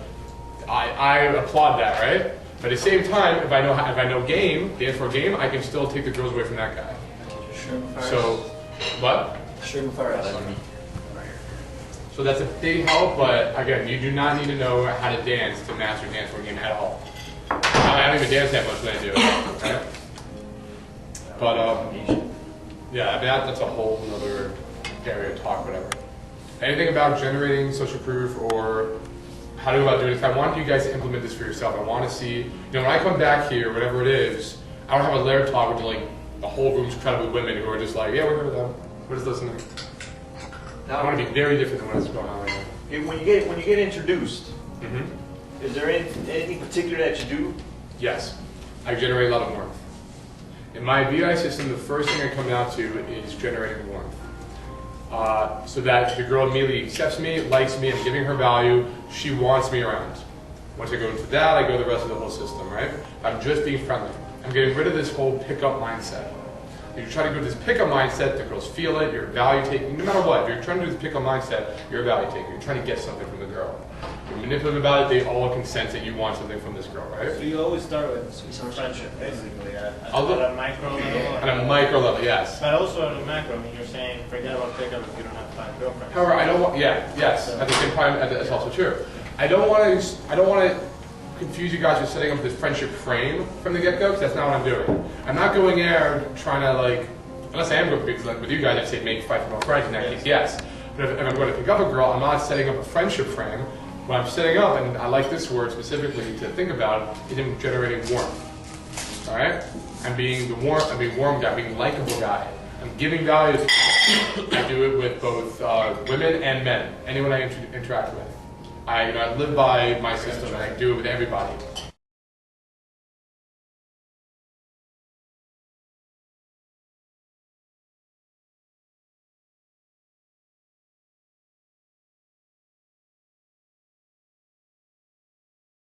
I applaud that, right? But at the same time, if I know game, dance floor game, I can still take the girls away from that guy. So, what? So that's a big help, but again, you do not need to know how to dance to master dance floor game at all. I don't even dance that much when I do it, right? But yeah, that's a whole other area of talk, whatever. Anything about generating social proof or how to go about doing it? I want you guys to implement this for yourself. I want to see, when I come back here, whatever it is, I don't have a lair talk with like the whole room's crowded with women who are just like, yeah, we're good with them. We're just listening. I want to be very different than what's going on right now. When you get introduced, Is there anything particular that you do? Yes, I generate a lot of warmth. In my VI system, the first thing I come down to is generating warmth. So that the girl immediately accepts me, likes me, I'm giving her value, she wants me around. Once I go into that, I go the rest of the whole system, right? I'm just being friendly. I'm getting rid of this whole pickup mindset. If you try to go to this pickup mindset, the girls feel it, you're value taking, no matter what. If you're trying to do this pickup mindset, you're a value taker. You're trying to get something from the girl. You're manipulative about it, they all can sense that you want something from this girl, right? So you always start with some friendship, basically, at I'll look- a micro level. At a micro level, yes. But also at a macro, I mean, you're saying forget about pickup if you don't have 5 girlfriends. However, I don't want, yes, at the same time, that's also true. I don't want to confuse you guys with setting up this friendship frame from the get-go, because that's not what I'm doing. I'm not going there trying to, like, unless I am going to with you guys, I'd say make 5 more friends, in that case, yes. But if I'm going to pick up a girl, I'm not setting up a friendship frame. What I'm setting up, and I like this word specifically to think about, is in generating warmth. All right? I'm being warm guy, being likable guy. I'm giving value to people. I do it with both women and men, anyone I interact with. I live by my system, and I do it with everybody.